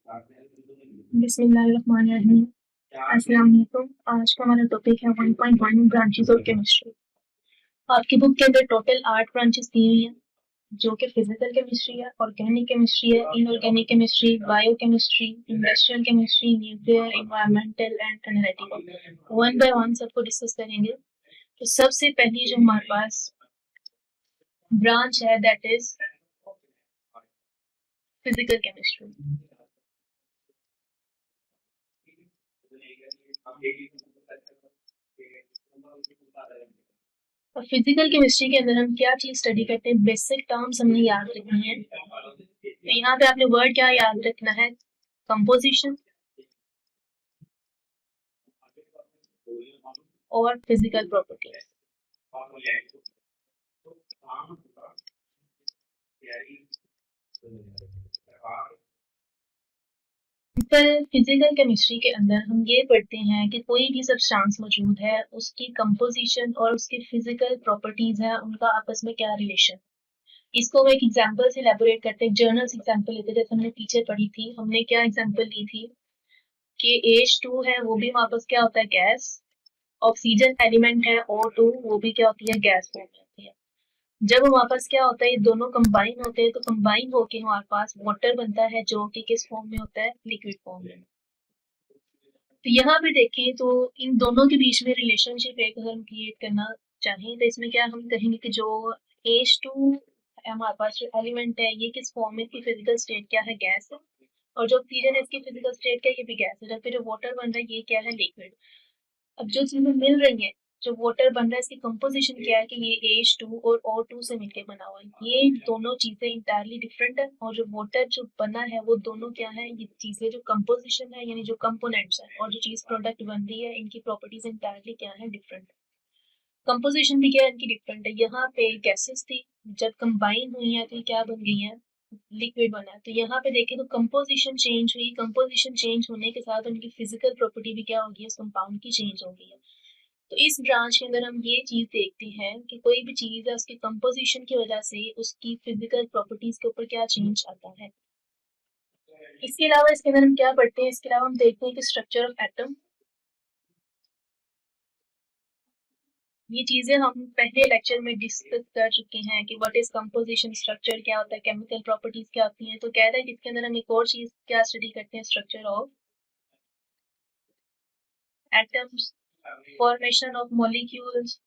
बिस्मिल्लाहिर्रहमानिर्रहीम। अस्सलाम वालेकुम। आज का हमारा टॉपिक है 1.1 ब्रांचेस ऑफ केमिस्ट्री। आपकी बुक के अंदर टोटल 8 ब्रांचेस दी हुई हैं, जो कि फिजिकल केमिस्ट्री है, ऑर्गेनिक केमिस्ट्री है, inorganic chemistry, biochemistry, industrial chemistry, nuclear, environmental and analytical. One by one सबको डिस्कस करेंगे। तो सबसे पहली जो हमारे पास ब्रांच है दैट इज फिजिकल केमिस्ट्री। और फिजिकल केमिस्ट्री के अंदर हम क्या चीज स्टडी करते हैं, बेसिक टर्म्स हमने याद रखनी है। तो यहाँ पे आपने वर्ड क्या याद रखना है, कंपोजिशन और physical properties. Simple physical chemistry के अंदर हम ये पढ़ते हैं कि कोई भी सब्सटेंस मौजूद है, उसकी कंपोजिशन और उसकी फिजिकल प्रॉपर्टीज है, उनका आपस में क्या रिलेशन। इसको हम एक एग्जांपल से एलैबोरेट करते हैं, जर्नल से एग्जांपल लेते हैं। जैसे हमने पीछे पढ़ी थी, हमने क्या एग्जांपल ली थी कि H2 है, वो भी वापस क्या होता है, गैस। ऑक्सीजन एलिमेंट है O2, वो भी क्या होती है, गैस फॉर्म में होती है। जब हमारे पास क्या होता है, ये दोनों कंबाइन होते हैं, तो कंबाइन होके हमारे पास वाटर बनता है, जो कि किस फॉर्म में होता है, लिक्विड फॉर्म में। तो यहाँ पे देखें तो इन दोनों के बीच में रिलेशनशिप एक अगर हम क्रिएट करना चाहें, तो इसमें क्या हम कहेंगे कि जो H2 हमारे पास जो एलिमेंट है, ये किस फॉर्म में, इसकी फिजिकल स्टेट क्या है, गैस है। और जो ऑक्सीजन है, इसकी फिजिकल स्टेट क्या है, ये भी गैस है। जब फिर जो वाटर बन रहा है, ये क्या है, लिक्विड। अब जो चीजें मिल रही हैं, जो वाटर बन रहा है, इसकी कंपोजिशन क्या है कि ये H2 और O2 से मिलकर बना हुआ है। ये दोनों चीजें इंटायरली डिफरेंट है। और जो वाटर जो बना है, वो दोनों क्या है, ये चीजें जो कंपोजिशन है, यानी जो कंपोनेंट्स है, और जो चीज प्रोडक्ट बन रही है, इनकी प्रॉपर्टीज इंटायरली क्या है, डिफरेंट। कंपोजिशन भी क्या है, इनकी डिफरेंट है। यहाँ पे गैसेस थी, जब कंबाइन हुई है तो ये क्या बन गई है, लिक्विड बना है। तो यहाँ पे देखें तो कंपोजिशन चेंज हुई, कंपोजिशन चेंज होने के साथ उनकी फिजिकल प्रॉपर्टी भी क्या होगी, उस कंपाउंड की चेंज हो गई है। तो इस ब्रांच के अंदर हम ये चीज देखते हैं कि कोई भी चीज है, उसकी कंपोजिशन की वजह से उसकी फिजिकल प्रॉपर्टीज के ऊपर क्या चेंज आता है। इसके अलावा इसके अंदर हम क्या पढ़ते हैं, इसके अलावा हम देखते हैं कि स्ट्रक्चर ऑफ एटम। ये चीजें हम पहले लेक्चर में डिस्कस कर चुके हैं कि व्हाट इज कंपोजिशन, स्ट्रक्चर क्या होता है, केमिकल प्रॉपर्टीज क्या होती हैं। तो कह रहा है कि इसके अंदर हम एक और चीज क्या स्टडी करते हैं, structure of atoms, formation of molecules.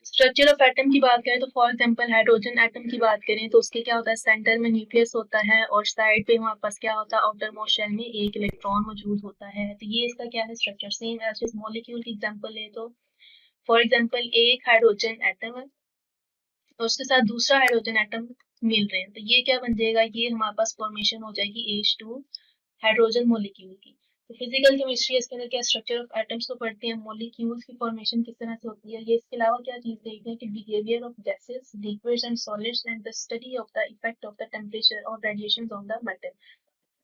Structure of atom की बात करें तो फॉर एग्जांपल हाइड्रोजन एटम की बात करें तो उसके क्या होता है, सेंटर में न्यूक्लियस होता है, और साइड पे हमारे पास क्या होता है, आउटर मोस्ट शेल में एक इलेक्ट्रॉन मौजूद होता है। तो ये इसका क्या है, स्ट्रक्चर। सेम एज इस मॉलिक्यूल की एग्जांपल ले तो फॉर एग्जांपल एक हाइड्रोजन एटम है और उसके साथ दूसरा हाइड्रोजन एटम मिल रहे हैं, तो ये क्या बन जाएगा, ये हमारे पास फॉर्मेशन हो जाएगी H2 हाइड्रोजन मॉलिक्यूल की। तो फिजिकल केमिस्ट्री इसके अंदर क्या स्ट्रक्चर ऑफ एटम्स को पढ़ते हैं, मॉलिक्यूल्स की फॉर्मेशन किस तरह से होती है। ये इसके अलावा क्या चीज देखते हैं कि behaviour of gases, liquids and solids and the study of the effect of the temperature और रेडिएशंस ऑन द मैटर।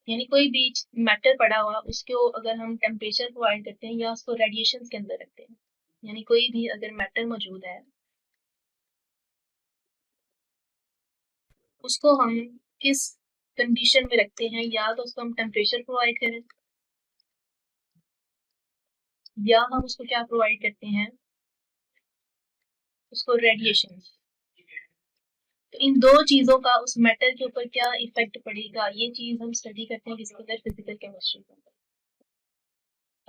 यानी कोई भी मैटर पड़ा हुआ, उसको अगर हम टेम्परेचर प्रोवाइड करते हैं या उसको रेडिएशंस के अंदर रखते हैं, यानी कोई भी अगर मैटर मौजूद है, उसको हम किस कंडीशन में रखते हैं, या तो उसको हम टेम्परेचर प्रोवाइड करें, या हम उसको क्या प्रोवाइड करते हैं, उसको रेडिएशन। तो इन दो चीजों का उस मेटल के ऊपर क्या इफेक्ट पड़ेगा, ये चीज हम स्टडी करते हैं किसके अंदर, फिजिकल केमिस्ट्री के अंदर।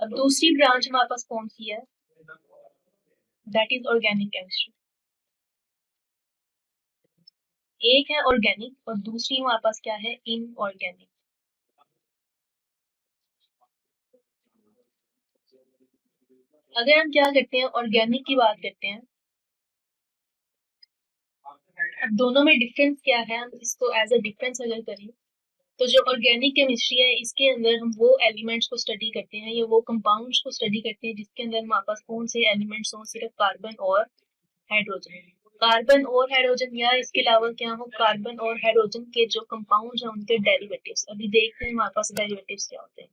अब दूसरी ब्रांच हमारे पास कौन सी है, दैट इज ऑर्गेनिक केमिस्ट्री। एक है ऑर्गेनिक और दूसरी हमारे पास क्या है, इनऑर्गेनिक। अगर हम क्या करते हैं, ऑर्गेनिक की बात करते हैं, अब दोनों में डिफरेंस क्या है, हम इसको एज अ डिफरेंस अगर करें, तो जो ऑर्गेनिक केमिस्ट्री है, इसके अंदर हम वो एलिमेंट्स को स्टडी करते हैं या वो कंपाउंड्स को स्टडी करते हैं जिसके अंदर हमारे पास कौन से एलिमेंट्स हों, सिर्फ कार्बन और हाइड्रोजन। कार्बन और हाइड्रोजन, या इसके अलावा क्या हो, कार्बन और हाइड्रोजन के जो कंपाउंड्स हैं उनके डेरिवेटिव्स। अभी देखते हैं हमारे पास डेरिवेटिव्स क्या होते हैं।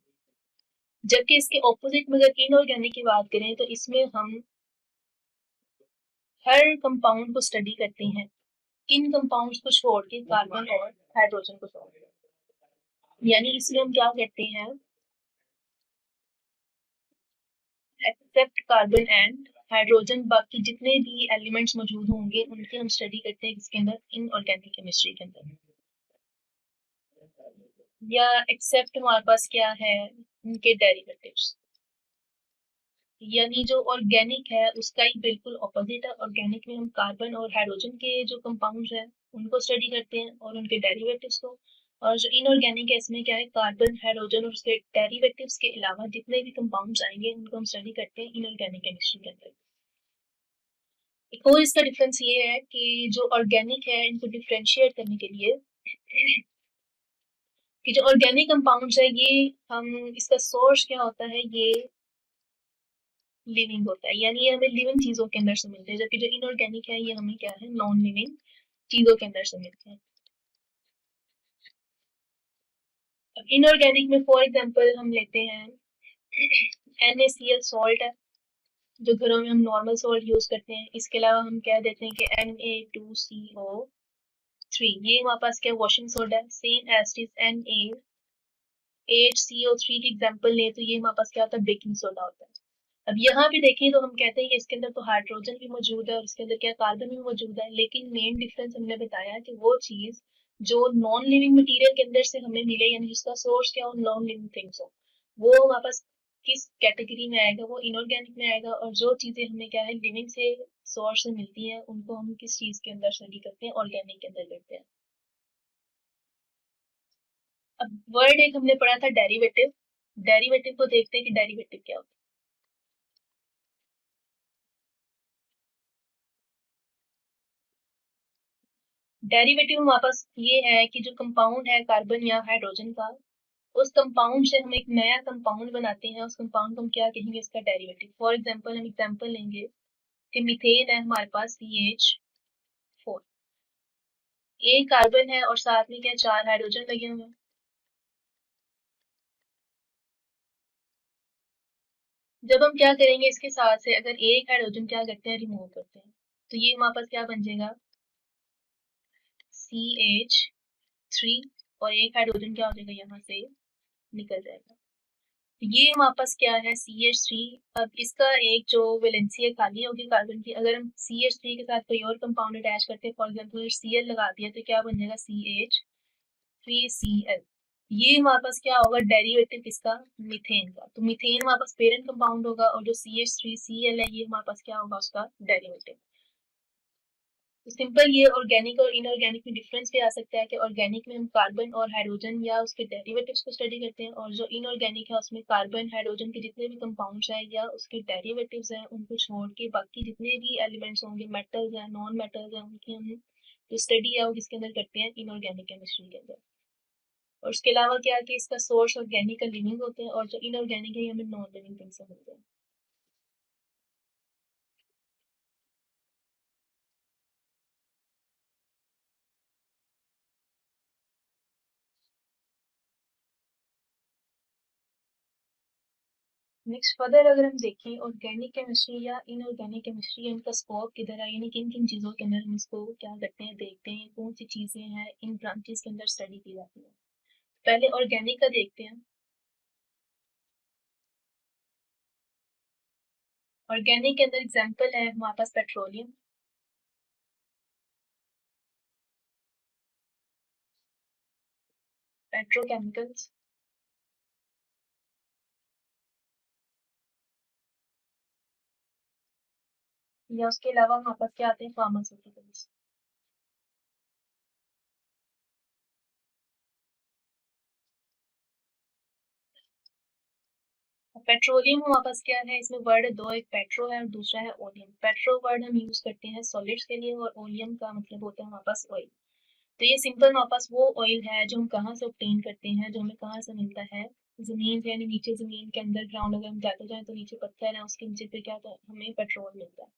जबकि इसके ऑपोजिट में अगर इनऑर्गेनिक की बात करें, तो इसमें हम हर कंपाउंड को स्टडी करते हैं इन कंपाउंड्स को छोड़ के कार्बन और हाइड्रोजन को छोड़ के, यानी इसमें हम क्या करते हैं, एक्सेप्ट कार्बन एंड हाइड्रोजन, बाकी जितने भी एलिमेंट्स मौजूद होंगे उनकी हम स्टडी करते हैं इसके अंदर, इनऑर्गेनिक केमिस्ट्री के अंदर। या एक्सेप्ट हमारे पास क्या है, उनके डेरिवेटिव्स, यानी जो ऑर्गेनिक है उसका ही बिल्कुल ऑपोजिट है। ऑर्गेनिक में हम कार्बन और हाइड्रोजन के जो कंपाउंड्स हैं उनको स्टडी करते हैं और उनके डेरिवेटिव्स को, और जो इनऑर्गेनिक है इसमें क्या है, कार्बन हाइड्रोजन और उसके डेरिवेटिव्स के अलावा जितने भी कंपाउंड्स आएंगे उनको हम स्टडी करते हैं इनऑर्गेनिक केमिस्ट्री के अंदर। एक और इसका डिफरेंस ये है कि जो ऑर्गेनिक है इनको डिफ्रेंशिएट करने के लिए कि जो ऑर्गेनिक कंपाउंड्स है ये हम, इसका सोर्स क्या होता है, ये लिविंग होता है, यानी ये हमें लिविंग चीजों के अंदर से मिलते हैं, जबकि जो इनऑर्गेनिक है ये हमें क्या है, नॉन लिविंग चीजों के अंदर से मिलते हैं। अब इनऑर्गेनिक में फॉर एग्जांपल हम लेते हैं NaCl सॉल्ट है, जो घरों में हम नॉर्मल सॉल्ट यूज करते हैं। इसके अलावा हम कह देते हैं कि Na2CO3, ये हमारे पास क्या वॉशिंग सोडा है। सेम एज इज Na8CO3 की एग्जांपल लें तो ये हमारे पास क्या होता है, बेकिंग सोडा होता है। अब यहाँ पे देखें तो हम कहते हैं कि इसके अंदर तो हाइड्रोजन भी मौजूद है और इसके अंदर क्या कार्बन भी मौजूद है, लेकिन मेन डिफरेंस हमने बताया कि वो चीज जो नॉन लिविंग मटेरियल के अंदर से हमें मिले, यानी जिसका सोर्स क्या हो, नॉन लिविंग थिंग्स हो, वो हमारे पास किस कैटेगरी में आएगा, वो इनऑर्गेनिक में आएगा। और जो चीजें हमें क्या है, लिविंग से सोर्स से मिलती हैं, उनको हम किस चीज के अंदर स्टडी करते हैं, ऑर्गेनिक के अंदर करते हैं। अब वर्ड एक हमने पढ़ा था डेरिवेटिव, डेरिवेटिव को देखते हैं कि डेरिवेटिव क्या होता है। डेरिवेटिव हमारे पास ये है कि जो कंपाउंड है कार्बन या हाइड्रोजन का, उस कंपाउंड से हम एक नया कंपाउंड बनाते हैं, उस कंपाउंड को हम क्या कहेंगे, इसका डेरिवेटिव। फॉर एग्जांपल हम एग्जांपल लेंगे कि मीथेन है हमारे पास CH4, एक कार्बन है और साथ में क्या, 4 हाइड्रोजन लगे हुए हैं। जब हम क्या करेंगे, इसके साथ से अगर एक हाइड्रोजन क्या करते हैं, रिमूव करते हैं, तो ये हमारे पास क्या बन जाएगा, CH3, और एक हाइड्रोजन क्या हो जाएगा, यहाँ से निकल जाएगा। ये हमारे पास क्या है, CH3। अब इसका एक जो वैलेंसी है खाली होगी कार्बन की, अगर हम CH3 के साथ कोई और कंपाउंड अटैच करते हैं, फॉर एग्जांपल Cl लगा दिया, तो क्या बन जाएगा, CH3Cl। ये हमारे पास क्या होगा, डेरिवेटिव किसका, मीथेन का। तो मीथेन हमारे पास पेरेंट कंपाउंड होगा और जो CH3Cl है ये हमारे पास क्या होगा, उसका डेरिवेटिव। तो सिंपल ये ऑर्गेनिक और इनऑर्गेनिक में डिफरेंस भी आ सकता है कि ऑर्गेनिक में हम कार्बन और हाइड्रोजन या उसके डेरिवेटिव्स को स्टडी करते हैं, और जो इनऑर्गेनिक है उसमें कार्बन हाइड्रोजन के जितने भी कंपाउंड्स हैं या उसके डेरिवेटिव्स हैं उनको छोड़ के बाकी जितने भी एलिमेंट्स होंगे, मेटल्स हैं, नॉन मेटल्स हैं, उनकी हम जो स्टडी है वो किसके अंदर करते हैं, इनऑर्गेनिक केमिस्ट्री के अंदर। और उसके अलावा क्या है कि इसका सोर्स ऑर्गेनिक और लिविंग होते हैं, और जो इनऑर्गेनिक है ये हमें नॉन लिविंग थिंग्स से मिलते हैं। नेक्स्ट फर्दर अगर हम देखें ऑर्गेनिक केमिस्ट्री या इनऑर्गेनिक केमिस्ट्री, इनका स्कोप किधर है, यानी किन किन चीज़ों के अंदर हम इसको क्या करते हैं, देखते हैं कौन सी चीज़ें हैं इन ब्रांचेस के अंदर स्टडी की जाती है। पहले ऑर्गेनिक का देखते हैं। ऑर्गेनिक के अंदर एग्जांपल है हमारे पास पेट्रोलियम, पेट्रोकेमिकल्स, या उसके अलावा हमारे पास क्या आते हैं, फार्मास्यूटिकल्स। पेट्रोलियम हमारे पास क्या है, इसमें वर्ड है दो, एक पेट्रो है और दूसरा है ओलियम। पेट्रो वर्ड हम यूज करते हैं सॉलिड्स के लिए और ओलियम का मतलब होता है हमारे पास ऑयल। तो ये सिंपल हमारे पास वो ऑयल है जो हम कहाँ से ऑब्टेन करते हैं, जो हमें कहाँ से मिलता है, जमीन से, यानी नीचे जमीन के अंदर ग्राउंड अगर हम जाते जाए तो नीचे पत्थर है, उसके नीचे फिर क्या होता है, हमें पेट्रोल मिलता है।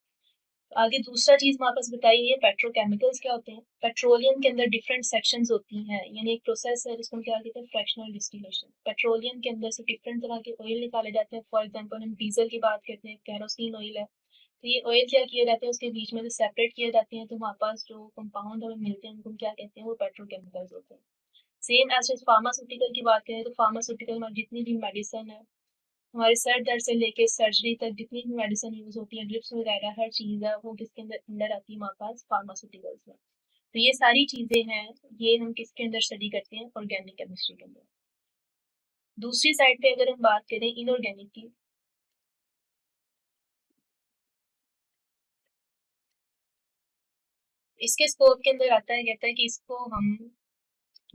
तो आगे दूसरा चीज हमारे पास बताइए, पेट्रोकेमिकल्स क्या होते हैं। पेट्रोलियम के अंदर डिफरेंट सेक्शंस होती हैं, यानी एक प्रोसेस है जिसको हम क्या कहते हैं, फ्रैक्शनल डिस्टिलेशन। पेट्रोलियम के अंदर से डिफरेंट तरह के ऑयल निकाले जाते हैं। फॉर एग्जांपल हम डीजल की बात करते हैं, कैरोसिन ऑयल है, तो ये ऑयल क्या किया जाता है, उसके बीच में से सेपरेट किए जाते हैं, तो हमारे पास जो कंपाउंड हमें मिलते हैं उनको हम क्या कहते हैं, वो पेट्रोकेमिकल्स होते हैं। सेम एज फार्मास्यूटिकल की बात करें तो फार्मास्यूटिकल में जितनी भी मेडिसिन है, हमारे सर दर्द से लेके सर्जरी तक जितनी भी मेडिसिन यूज होती है, ड्रिप्स वगैरह हर चीज़ है, वो किसके अंदर अंदर आती है, हमारे पास फार्मास्यूटिकल्स में। तो ये सारी चीज़ें हैं, ये हम किसके अंदर स्टडी करते हैं, ऑर्गेनिक केमिस्ट्री के अंदर। दूसरी साइड पे अगर हम बात करें इनऑर्गेनिक की, इसके स्कोप के अंदर आता है, कहता है कि इसको हम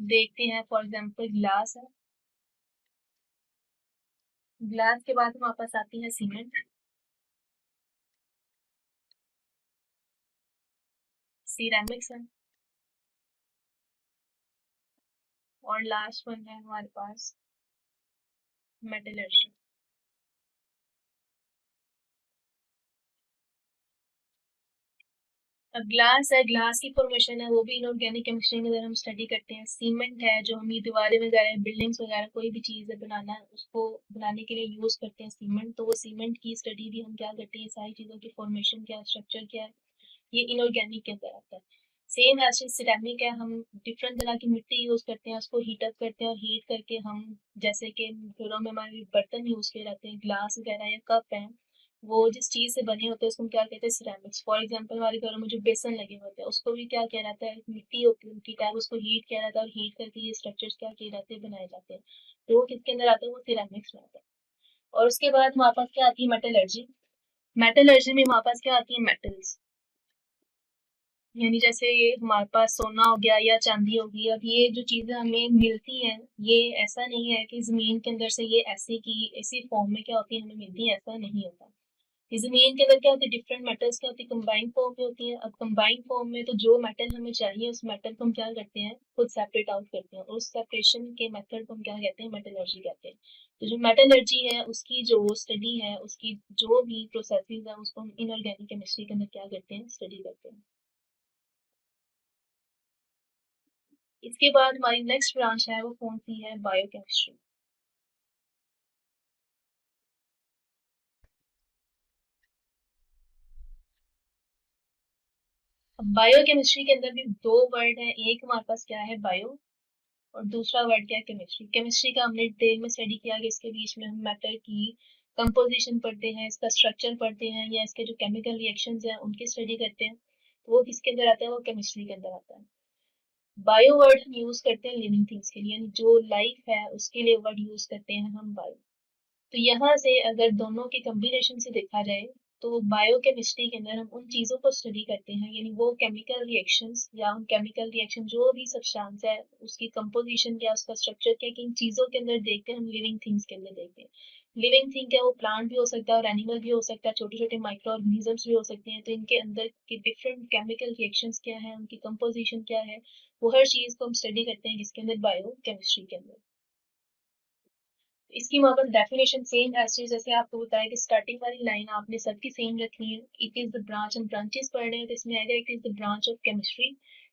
देखते हैं, फॉर एग्जांपल ग्लास है, ग्लास के बाद हमारे पास आती है सीमेंट, सिरेमिक्स है, और लास्ट वन है हमारे पास मेटलर्जी। अब ग्लास है, ग्लास की फॉर्मेशन है, वो भी इनऑर्गेनिक केमिस्ट्री के अंदर हम स्टडी करते हैं। सीमेंट है, जो हम ये दीवारें वगैरह, बिल्डिंग्स वगैरह, कोई भी चीज़ है बनाना है, उसको बनाने के लिए यूज़ करते हैं सीमेंट, तो वो सीमेंट की स्टडी भी हम क्या करते हैं, सारी चीज़ों की फॉर्मेशन क्या है, स्ट्रक्चर क्या है, ये इनऑर्गेनिक के अंदर आता है। सेम ऐसे सिरेमिक है, हम डिफरेंट तरह की मिट्टी यूज़ करते हैं, उसको हीट अप करते हैं, और हीट करके हम, जैसे कि घरों में हमारे बर्तन यूज़ किए जाते हैं, ग्लास वगैरह या कप हैं, वो जिस चीज़ से बने होते हैं उसको हम क्या कहते हैं, सिरेमिक्स। फॉर एग्जांपल हमारे घरों में जो बेसन लगे होते हैं, उसको भी क्या किया जाता है, मिट्टी होती है उनकी टाइप, उसको हीट किया जाता है, और हीट करके ये स्ट्रक्चर्स क्या किए जाते हैं, बनाए जाते हैं। तो वो किसके अंदर आते हैं, वो सिरेमिक्स में आता है। और उसके बाद हमारे पास क्या आती है, मेटलर्जी। मेटलर्जी में हमारे पास क्या आती है, मेटल्स, यानी जैसे ये हमारे पास सोना हो गया या चांदी होगी। अब ये जो चीज़ें हमें मिलती हैं, ये ऐसा नहीं है कि ज़मीन के अंदर से ये ऐसे की ऐसी फॉर्म में क्या होती है हमें मिलती है, ऐसा नहीं होता। ये ज़मीन के अंदर क्या होती है, डिफरेंट मेटल्स क्या होती है, कंबाइंड फॉर्म में होती है। अब कंबाइंड फॉर्म में तो जो मेटल हमें चाहिए, उस मेटल को हम क्या करते हैं, खुद सेपरेट आउट करते हैं, और उस सेपरेशन के मेथड को हम क्या कहते हैं, मेटलर्जी कहते हैं। तो जो मेटलर्जी है, उसकी जो स्टडी है, उसकी जो भी प्रोसेसेस है, उसको हम इनऑर्गेनिक केमिस्ट्री के अंदर क्या करते हैं, स्टडी करते हैं। इसके बाद हमारी नेक्स्ट ब्रांच है, वो कौन सी है, बायोकेमिस्ट्री। अब बायोकेमिस्ट्री के अंदर भी दो वर्ड है, एक हमारे पास क्या है, बायो, और दूसरा वर्ड क्या है, केमिस्ट्री। केमिस्ट्री का हमने डिटेल में स्टडी किया कि इसके बीच में हम मैटर की कंपोजिशन पढ़ते हैं, इसका स्ट्रक्चर पढ़ते हैं, या इसके जो केमिकल रिएक्शंस हैं उनकी स्टडी करते हैं, तो वो किसके अंदर आता है, वो केमिस्ट्री के अंदर आता है। बायो वर्ड हम यूज करते हैं लिविंग थिंग्स के लिए, यानी जो लाइफ है उसके लिए वर्ड यूज करते हैं हम बायो। तो यहाँ से अगर दोनों के कम्बिनेशन से देखा जाए, तो बायोकेमिस्ट्री के अंदर हम उन चीज़ों को स्टडी करते हैं, यानी वो केमिकल रिएक्शंस या उन केमिकल रिएक्शन जो भी सब्सटेंस है, उसकी कंपोजिशन क्या, उसका स्ट्रक्चर क्या, किन चीज़ों के अंदर देखते हैं, हम लिविंग थिंग्स के अंदर देखते हैं। लिविंग थिंग क्या, वो प्लांट भी हो सकता है और एनिमल भी हो सकता है, छोटे छोटे माइक्रो ऑर्गेनिजम्स भी हो सकते हैं। तो इनके अंदर के डिफरेंट केमिकल रिएक्शंस क्या है, उनकी कंपोजिशन क्या है, वो हर चीज़ को हम स्टडी करते हैं जिसके अंदर बायो केमिस्ट्री के अंदर। इसकी वहाँ पर डेफिनेशन सेम ऐसे जैसे आपको बताया कि स्टार्टिंग वाली लाइन आपने सबकी सेम रखनी है। इट इज द ब्रांच, हम ब्रांचेस पढ़ रहे हैं तो इसमें आएगा, it is the branch of chemistry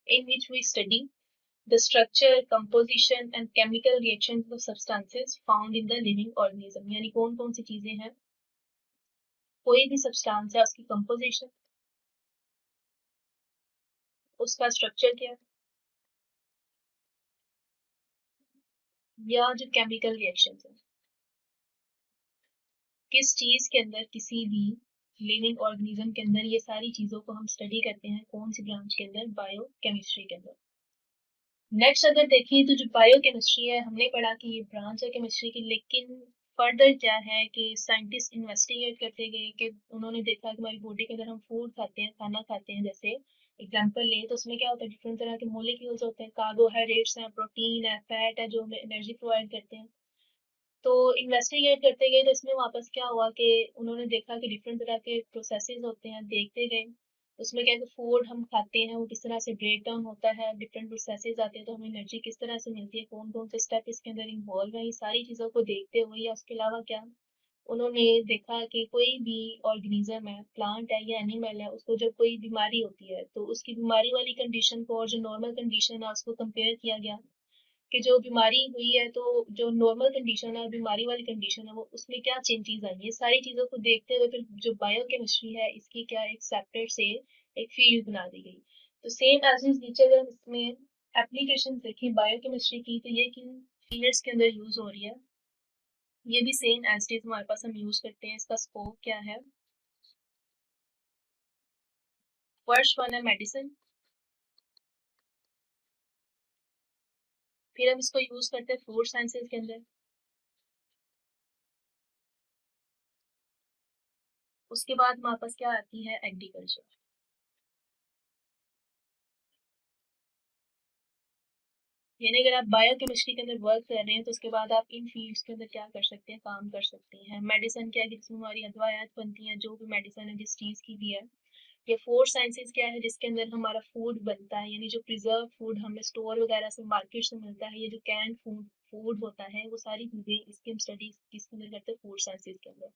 in which we study the structure, composition and chemical reactions of substances found in the living organism. यानी कौन कौन सी चीजें हैं, कोई भी सब्सटेंस है, उसकी कंपोजिशन, उसका स्ट्रक्चर क्या है, या जो केमिकल रिएक्शंस है, किस चीज के अंदर, किसी भी लिविंग ऑर्गेनिज्म के अंदर, ये सारी चीजों को हम स्टडी करते हैं कौन सी ब्रांच के अंदर, बायो केमिस्ट्री के अंदर। नेक्स्ट अगर देखें तो जो बायो केमिस्ट्री है, हमने पढ़ा कि ये ब्रांच है केमिस्ट्री की, लेकिन फर्दर क्या है कि साइंटिस्ट इन्वेस्टिगेट करते गए कि उन्होंने देखा कि हमारी बॉडी के अंदर हम फूड खाते हैं, खाना खाते हैं, जैसे एग्जांपल लें तो उसमें क्या होता है, डिफरेंट तरह के मोलिक्यूल्स होते हैं, कार्बोहाइड्रेट्स हैं, प्रोटीन है, फैट है, जो हमें एनर्जी प्रोवाइड करते हैं। तो इन्वेस्टिगेट करते गए तो इसमें वापस क्या हुआ कि उन्होंने देखा कि डिफरेंट तरह के प्रोसेसेस होते हैं, देखते गए उसमें क्या है कि फूड हम खाते हैं वो किस तरह से ब्रेक डाउन होता है, डिफरेंट प्रोसेसेस आते हैं, तो हमें एनर्जी किस तरह से मिलती है, कौन कौन से स्टेप इसके अंदर इन्वॉल्व है, ये सारी चीज़ों को देखते हुए, या उसके अलावा क्या उन्होंने देखा कि कोई भी ऑर्गेनिज्म है, प्लांट है या एनिमल है, उसको जब कोई बीमारी होती है तो उसकी बीमारी वाली कंडीशन को और जो नॉर्मल कंडीशन है उसको कंपेयर किया गया। कि जो बीमारी हुई है तो जो नॉर्मल कंडीशन है और बीमारी वाली कंडीशन है वो उसमें क्या चेंजेस आई ये सारी चीज़ों को देखते हुए फिर जो बायोकेमिस्ट्री है इसकी क्या एक सेपरेट से एक फील्ड बना दी गई। तो सेम एज इज नीचे अगर इसमें एप्लीकेशन देखें बायोकेमिस्ट्री की तो ये किन फील्ड्स के अंदर यूज हो रही है, ये भी सेम एज इट इज हमारे पास हम यूज करते हैं। इसका स्कोप क्या है? फर्स्ट वन है मेडिसिन, फिर हम इसको यूज करते हैं फूड साइंसेज के अंदर, उसके बाद हमारे पास क्या आती है एग्रीकल्चर। यानी अगर आप बायोकेमिस्ट्री के अंदर वर्क कर रहे हैं तो उसके बाद आप इन फील्ड्स के अंदर क्या कर सकते हैं, काम कर सकते हैं। मेडिसिन क्या है कि जिसमें हमारी अदवायात बनती हैं, जो भी मेडिसिन है जिस चीज़ की भी है। या फूड साइंसेज क्या है जिसके अंदर हमारा फूड बनता है, यानी जो प्रिजर्व फूड हमें स्टोर वगैरह से मार्केट से मिलता है, ये जो कैन फूड फूड होता है वो सारी चीज़ें इसकी हम स्टडी किसके अंदर करते हैं, फूड साइंसेज के अंदर।